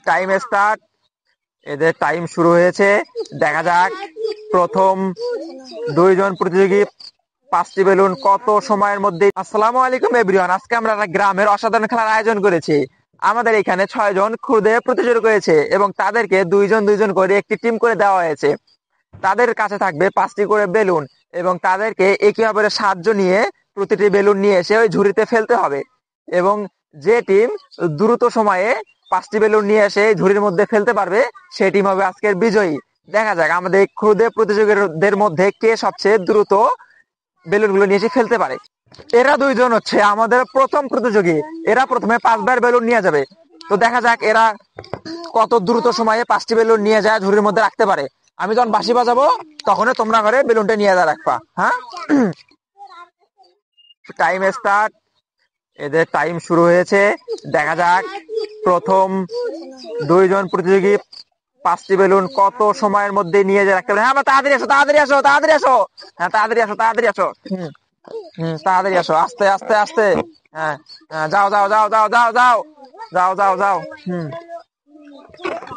Time start. এদের time শুরু হয়েছে। দেখা যাক প্রথম দুইজন প্রতিযোগী 5টি বেলুন কত সময়ের মধ্যে। আসসালামু আলাইকুম এভরিওয়ান, আজকে আমরা গ্রামের অসাধারণ খেলার আয়োজন করেছি। আমাদের এখানে 6 জন খুদে প্রতিযোগী রয়েছে এবং তাদেরকে দুইজন দুইজন করে একটি টিম করে দেওয়া হয়েছে। তাদের কাছে থাকবে 5টি করে বেলুন এবং তাদেরকে একইভাবে সাহায্য নিয়ে প্রতিটি বেলুন নিয়ে এসে ওই ঝুড়িতে ফেলতে হবে এবং যে টিম দ্রুত সময়ে 5টি বেলুন নিয়ে এসে ঝুড়ির মধ্যে ফেলতে পারবে সেই টিম হবে আজকের বিজয়ী। দেখা যাক আমাদের খুদে প্রতিযোগীদের মধ্যে কে সবচেয়ে দ্রুত বেলুন গুলো নিয়ে এসে ফেলতে পারে। এরা দুইজন হচ্ছে আমাদের প্রথম প্রতিযোগী। এরা প্রথমে 5বার বেলুন নিয়ে যাবে। তো দেখা যাক এরা কত দ্রুত সময়ে 5টি বেলুন নিয়ে যায় ঝুড়ির মধ্যে রাখতে পারে। আমি যখন বাঁশি বাজাবো তখনই তোমরা ঘরে বেলুনটা নিয়ে রাখবা। হ্যাঁ, টাইম স্টার্ট। এদের টাইম শুরু হয়েছে। দেখা যাক প্রথম দুইজন প্রতিযোগী 5টি বেলুন কত সময়ের মধ্যে নিয়ে রাখতে পারে। হ্যাঁ, তাড়াতাড়ি আসো, তাড়াতাড়ি আসো, তাড়াতাড়ি আসো। হ্যাঁ, তাড়াতাড়ি আসো, তাড়াতাড়ি আসো। তাড়াতাড়ি আসো, আস্তে আস্তে আস্তে। হ্যাঁ, যাও যাও যাও যাও যাও যাও যাও যাও যাও।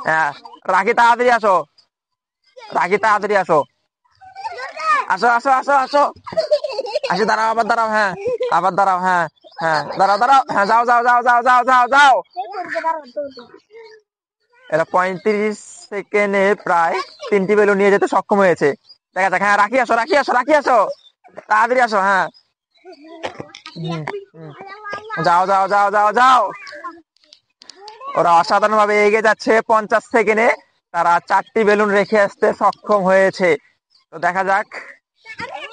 হ্যাঁ, রাখি তাড়াতাড়ি আসো, রাখি তাড়াতাড়ি আসো। আসো আসো আসো আসো আসো, দাঁড়াও, আবার দাঁড়াও। হ্যাঁ, আবার দাঁড়াও। হ্যাঁ হ্যাঁ, দাঁড়াও দাঁড়াও। হ্যাঁ, যাও যাও যাও যাও যাও যাও যাও। এরা 35 সেকেন্ডে প্রায় 3টি বেলুন নিয়ে যেতে সক্ষম হয়েছে। দেখা যাক। হ্যাঁ, রাখি আসো, রাখি আসো, রাখি আসো, তাড়াতাড়ি আসো। হ্যাঁ, যাও যাও যাও যাও যাও। ওরা অসাধারণ ভাবে এগিয়ে যাচ্ছে। 50 সেকেন্ডে তারা 4টি বেলুন রেখে আসতে সক্ষম হয়েছে। তো দেখা যাক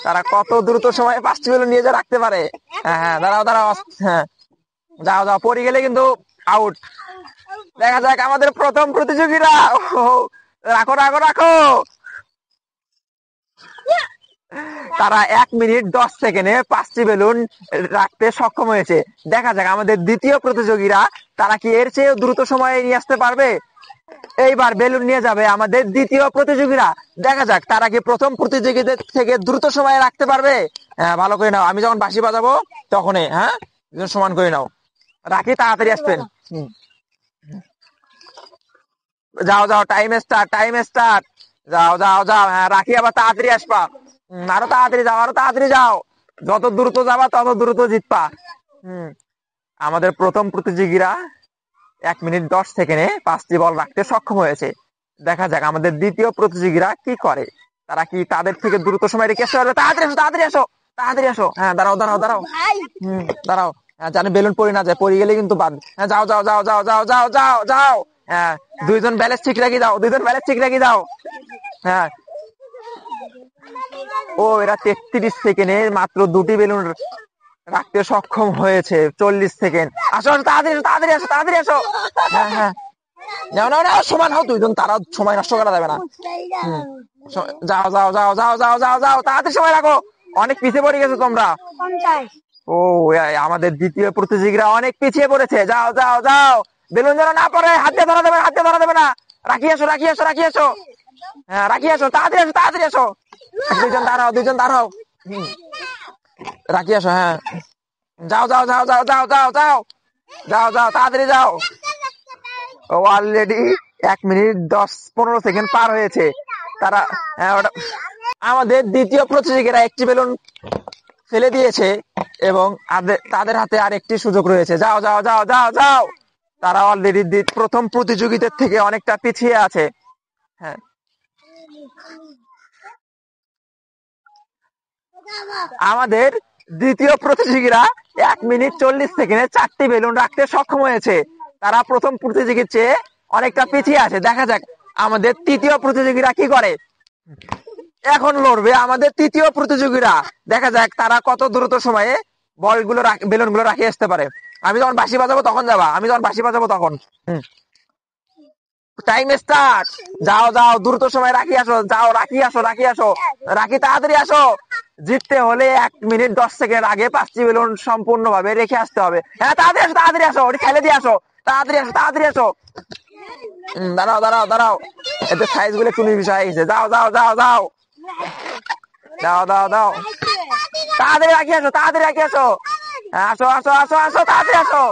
তারা কত দ্রুত সময়ে 5টি বেলুন নিয়ে যা রাখতে পারে। হ্যাঁ হ্যাঁ, দাঁড়াও দাঁড়াও। হ্যাঁ, যাও যাও, পড়ে গেলে কিন্তু আউট। দেখা যাক আমাদের প্রথম প্রতিযোগীরা। রাখো রাখো রাখো। তারা 1 মিনিট 10 সেকেন্ডে 5টি বেলুন রাখতে সক্ষম হয়েছে। দেখা যাক আমাদের দ্বিতীয় প্রতিযোগীরা তারা কি এর চেয়ে দ্রুত সময়ে নিয়ে আসতে পারবে। এইবার বেলুন নিয়ে যাবে আমাদের দ্বিতীয় প্রতিযোগীরা। দেখা যাক তারা কি প্রথম প্রতিযোগীদের থেকে দ্রুত সময়ে রাখতে পারবে। হ্যাঁ, ভালো করে নাও। আমি যখন বাঁশি বাজাবো তখনই, হ্যাঁ, সমান করে নাও। রাখি তাড়াতাড়ি আসবেন। যাও যাও, টাইম স্টার্ট, টাইম স্টার্ট। যাও যাও যাও। হ্যাঁ, রাখি আবার তাড়াতাড়ি আসবা। আরো তাড়াতাড়ি যাও, আরো তাড়াতাড়ি যাও। যত দ্রুত যাবা তত দ্রুত জিতবা। আমাদের প্রথম প্রতিযোগীরা 1 মিনিট 10 সেকেন্ডে 5টি বল রাখতে সক্ষম হয়েছে। দেখা যাক আমাদের দ্বিতীয় প্রতিযোগীরা কি করে। তারা কি তাদের থেকে দ্রুত সময় রেখে আসতে পারবে। তাড়াতাড়ি আসো, তাড়াতাড়ি আসো, তাড়াতাড়ি আসো। হ্যাঁ, দাঁড়াও দাঁড়াও দাঁড়াও। দাঁড়াও। হ্যাঁ, জানি বেলুন পড়ে না যায়, পড়ে গেলে কিন্তু বাদ। হ্যাঁ, যাও যাও যাও যাও যাও যাও যাও যাও। হ্যাঁ, দুইজন ব্যালেন্স ঠিক রাখি যাও, দুইজন ব্যালেন্স ঠিক রাখি যাও। হ্যাঁ, ও এরা 33 সেকেন্ডে মাত্র 2টি বেলুন রাখতে সক্ষম হয়েছে। 40 সেকেন্ড। আসো আসো, তাড়াতাড়ি আসো, তাড়াতাড়ি আসো, তাড়াতাড়ি আসো। হ্যাঁ হ্যাঁ, নাও নাও নাও, সমান হও দুইজন। তারা সময় নষ্ট করা যাবে না। যাও যাও যাও যাও যাও যাও যাও, তাড়াতাড়ি সময় রাখো। অনেক পিছিয়ে পড়ে গেছো তোমরা। ও, আমাদের দ্বিতীয় প্রতিযোগীরা অনেক পিছিয়ে পড়েছে। যাও যাও যাও, বেলুন যেন না পড়ে। হাত দিয়ে ধরা দেবে না, হাত দিয়ে ধরা দেবে না। রাখি আসো, রাখি আসো, রাখি আসো। হ্যাঁ, রাখি আসো, তাড়াতাড়ি আসো, তাড়াতাড়ি আসো। দুইজন দাঁড়াও, দুইজন দাঁড়াও। রাখি আসো। হ্যাঁ, যাও যাও যাও যাও যাও যাও যাও যাও যাও, তাড়াতাড়ি যাও। অলরেডি 1 মিনিট 10-15 সেকেন্ড পার হয়েছে। তারা আমাদের দ্বিতীয় প্রতিযোগীরা একটি বেলুন ফেলে দিয়েছে এবং তাদের হাতে আর একটি সুযোগ রয়েছে। যাও যাও যাও যাও যাও। তারা অলরেডি প্রথম প্রতিযোগীদের থেকে অনেকটা পিছিয়ে আছে। হ্যাঁ, আমাদের দ্বিতীয় প্রতিযোগীরা 1 মিনিট 40 সেকেন্ডে 4টি বেলুন রাখতে সক্ষম হয়েছে। তারা প্রথম প্রতিযোগীর চেয়ে অনেকটা পিছিয়ে আছে। দেখা যাক আমাদের তৃতীয় প্রতিযোগীরা কি করে। এখন লড়বে আমাদের তৃতীয় প্রতিযোগীরা। দেখা যাক তারা কত দ্রুত সময়ে বলগুলো বেলুন গুলো রাখিয়ে আসতে পারে। আমি যখন বাঁশি বাজাবো তখন যাবা, আমি যখন বাঁশি বাজাবো তখন। Time start. যাও যাও, দ্রুত সময় রাখি আসো। যাও, রাখি আসো, রাখি আসো, রাখি তাড়াতাড়ি আসো। জিততে হলে 1 মিনিট 10 সেকেন্ড আগে 5টি বেলুন সম্পূর্ণ ভাবে রেখে আসতে হবে। হ্যাঁ, তাড়াতাড়ি আসো, তাড়াতাড়ি আসো, ওটি খেলে দিয়ে আসো। তাড়াতাড়ি আসো, তাড়াতাড়ি আসো। দাঁড়াও দাঁড়াও দাঁড়াও, এতে সাইজ গুলো একটু বিষয় হয়ে গেছে। যাও যাও যাও যাও দাও দাও দাও, তাড়াতাড়ি রাখি আসো, তাড়াতাড়ি রাখি আসো। আসো আসো আসো আসো, তাড়াতাড়ি আসো।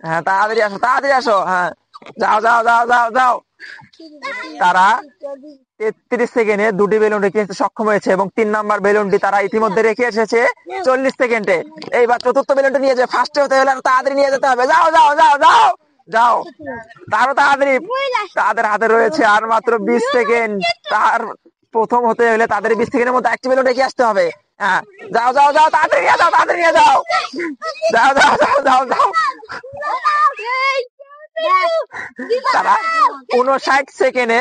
হ্যাঁ, তাড়াতাড়ি আসো, তাড়াতাড়ি আসো। হ্যাঁ, যাও যাও যাও যাও যাও। তারা 33 সেকেন্ডে দুটি বেলুন রেখে আসতে সক্ষম হয়েছে এবং 3 নাম্বার বেলুনটি তারা ইতিমধ্যে রেখে এসেছে 40 সেকেন্ডে। এইবার চতুর্থ বেলুনটি নিয়ে যায়, ফার্স্টে হতে হলে তাড়াতাড়ি নিয়ে যেতে হবে। যাও যাও যাও যাও যাও, তারও তাড়াতাড়ি। তাদের হাতে রয়েছে আর মাত্র 20 সেকেন্ড। তার প্রথম হতে হলে তাদের 20 সেকেন্ডের মধ্যে একটি বেলুন রেখে আসতে হবে। হ্যাঁ, যাও যাও যাও, তাড়াতাড়ি নিয়ে যাও, তাড়াতাড়ি নিয়ে যাও। যাও যাও যাও যাও যাও। তারা 59 সেকেন্ডে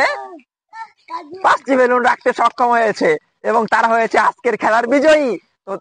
5টি বেলুন রাখতে সক্ষম হয়েছে এবং তারা হয়েছে আজকের খেলার বিজয়ী। তো